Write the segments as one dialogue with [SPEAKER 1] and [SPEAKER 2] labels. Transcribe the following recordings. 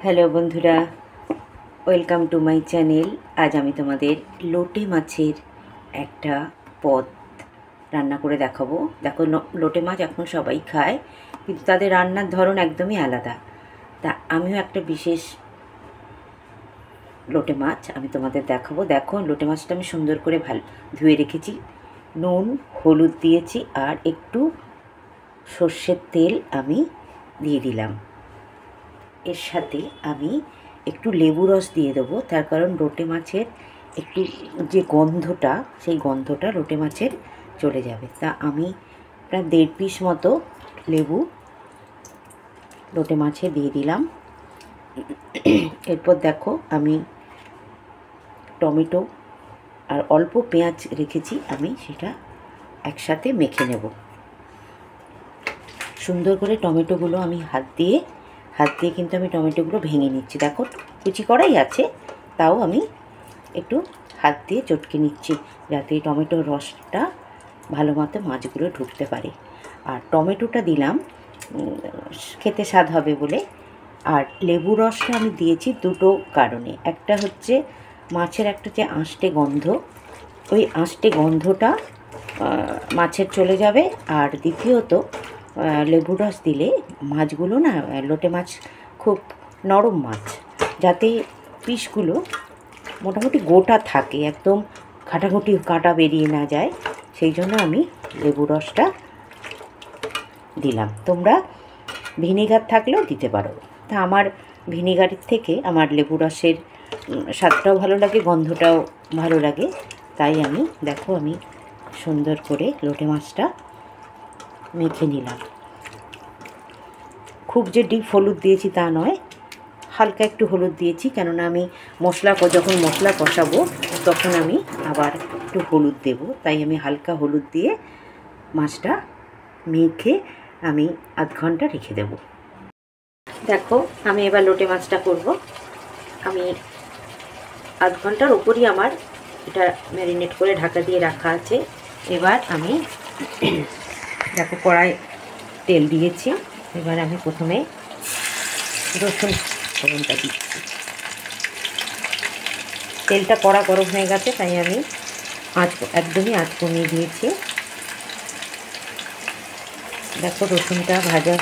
[SPEAKER 1] Hello বন্ধুরা, welcome to my channel. আজ আমি তোমাদের লোটে মাছের একটা পদ রান্না করে দেখাবো। দেখো, লোটে মাছ এখন সবাই খায়, কিন্তু তাদের রান্নার ধরন একদমই আলাদা। তা আমিও একটা বিশেষ লোটে মাছ আমি তোমাদের দেখাবো। দেখো, লোটে মাছটা আমি সুন্দর করে ভালো ধুয়ে রেখেছি, নুন হলুদ দিয়েছি, আর একটু সর্ষের তেল আমি দিয়ে দিলাম। এর সাথে আমি একটু লেবু রস দিয়ে দেবো, তার কারণ লোটে মাছের একটু যে গন্ধটা, সেই গন্ধটা লোটে মাছের চলে যাবে। তা আমি প্রায় 1.5 পিস মতো লেবু লোটে মাছে দিয়ে দিলাম। এরপর দেখো, আমি টমেটো আর অল্প পেঁয়াজ রেখেছি, আমি সেটা একসাথে মেখে নেব। সুন্দর করে টমেটোগুলো আমি হাত দিয়ে কিন্তু আমি টমেটোগুলো ভেঙে নিচ্ছি। দেখো, কুচি করাই আছে, তাও আমি একটু হাত দিয়ে চটকে নিচ্ছি, যাতে টমেটোর রসটা ভালো মতো মাছগুলো ঢুকতে পারে। আর টমেটোটা দিলাম খেতে স্বাদ হবে বলে। আর লেবু রসটা আমি দিয়েছি দুটো কারণে। একটা হচ্ছে মাছের একটা যে আঁশটে গন্ধ, ওই আঁশটে গন্ধটা মাছের চলে যাবে। আর দ্বিতীয়ত, লেবু রস দিলে মাছগুলো না, লোটে মাছ খুব নরম মাছ, যাতে পিসগুলো মোটামুটি গোটা থাকে, একদম ঘাটাঘুটি কাঁটা বেরিয়ে না যায়, সেই জন্য আমি লেবু রসটা দিলাম। তোমরা ভিনিগার থাকলেও দিতে পারো। তা আমার ভিনিগারের থেকে আমার লেবু রসের স্বাদটাও ভালো লাগে, গন্ধটাও ভালো লাগে। তাই আমি দেখো, আমি সুন্দর করে লোটে মাছটা মেখে নিলাম। খুব যে ডিপ হলুদ দিয়েছি তা নয়, হালকা একটু হলুদ দিয়েছি, কেননা আমি যখন মশলা কষাবো তখন আমি আবার একটু হলুদ দেব। তাই আমি হালকা হলুদ দিয়ে মাছটা মেখে আমি আধ ঘন্টা রেখে দেব। দেখো, আমি এবার লোটে মাছটা করব। আমি আধ ঘন্টার ওপরই আমার এটা ম্যারিনেট করে ঢাকা দিয়ে রাখা আছে। এবার আমি দেখো, কড়াই তেল দিয়েছি। এবার আমি প্রথমে রসুন ফোড়নটা দিচ্ছি। তেলটা কড়া গরম হয়ে গেছে, তাই আমি একদমই আঁচ কমিয়ে দিয়েছি। দেখো, রসুনটা ভাজা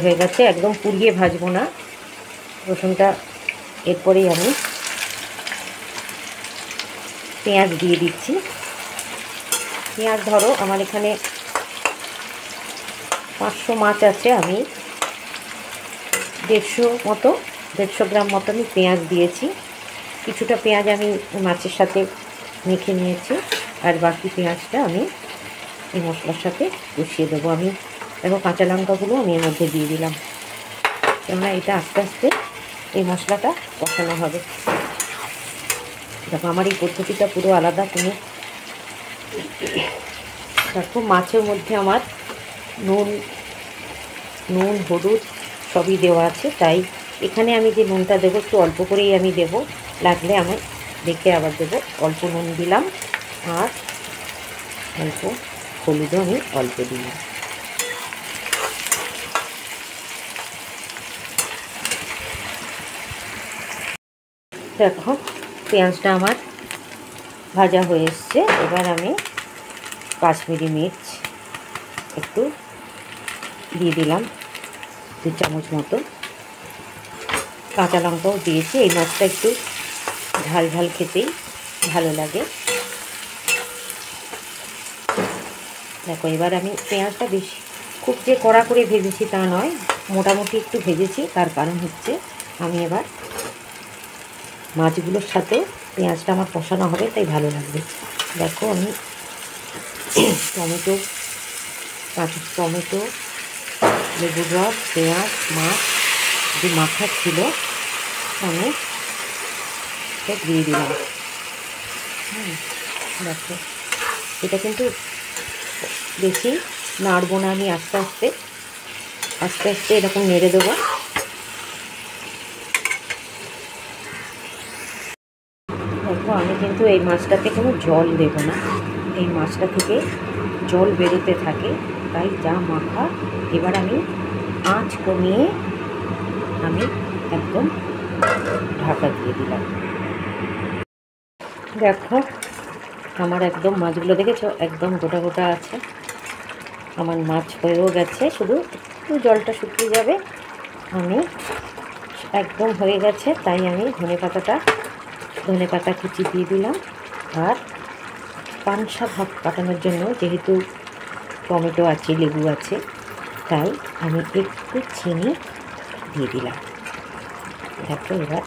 [SPEAKER 1] হয়ে গেছে। একদম পুড়িয়ে ভাজবো না রসুনটা। এরপরেই আমি পেঁয়াজ দিয়ে দিচ্ছি। পেঁয়াজ ধরো, আমার এখানে 500 মাছ আছে, আমি 150 গ্রাম মতো আমি পেঁয়াজ দিয়েছি। কিছুটা পেঁয়াজ আমি মাছের সাথে মেখে নিয়েছি, আর বাকি পেঁয়াজটা আমি এই মশলার সাথে কষিয়ে দেবো। আমি দেখো, কাঁচা লঙ্কাগুলো আমি এর মধ্যে দিয়ে দিলাম, কেননা এটা আস্তে আস্তে এই মশলাটা কষানো হবে। দেখো, আমার এই পদ্ধতিটা পুরো আলাদা। তুমি দেখো, মাছের মধ্যে আমার নুন হলুদ সবই দেওয়া আছে, তাই এখানে আমি যে নুনটা দেবো একটু অল্প করেই আমি দেব, লাগলে আমি দেখে আবার দেবো। অল্প নুন দিলাম, আর অল্প হলুদও আমি অল্প দিলাম। দেখো, পেঁয়াজটা আমার ভাজা হয়ে এসছে। এবার আমি কাশ্মীরি মির্চ একটু দিয়ে দিলাম, 2 চামচ মতো। কাঁচা লঙ্কাও দিয়েছি। এই মাছটা একটু ঝাল ঝাল খেতেই ভালো লাগে। দেখো, এবার আমি পেঁয়াজটা খুব যে কড়া করে ভেজেছি তা নয়, মোটামুটি একটু ভেজেছি। তার কারণ হচ্ছে আমি এবার মাছগুলোর সাথে পেঁয়াজটা আমার কষানো হবে, তাই ভালো লাগবে। দেখো, আমি টমেটো, লেবুর রস, পেঁয়াজ, মাছ যে মাখা ছিল আমি দিয়ে দিলাম। দেখো, এটা কিন্তু বেশি নাড়বো না, আমি আস্তে আস্তে এরকম নেড়ে দেবো। দেখো, আমি কিন্তু এই মাছটাতে কোনো জল দেবো না। এই মাছটা থেকে জল বেরোতে থাকে, তাই যা মাখা। এবার আমি আঁচ কমিয়ে আমি একদম ঢাকা দিয়ে দিলাম। দেখো আমার একদম মাছগুলো দেখেছো একদম গোটা গোটা আছে। আমার মাছ হয়েও গেছে, শুধু একটু জলটা শুকিয়ে যাবে। আমি একদম হয়ে গেছে, তাই আমি ধনে পাতা কুচি দিয়ে দিলাম। আর পানসা ভাব কাটানোর জন্য, যেহেতু টমেটো আছে, লেবু আছে, তাই আমি একটু চিনি দিয়ে দিলাম। দেখো এবার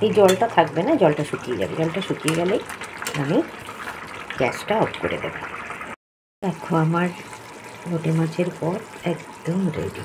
[SPEAKER 1] এই জলটা থাকবে না, জলটা শুকিয়ে যাবে। জলটা শুকিয়ে গেলেই আমি গ্যাসটা অফ করে দেব। দেখো আমার লোটে মাছের পদ একদম রেডি।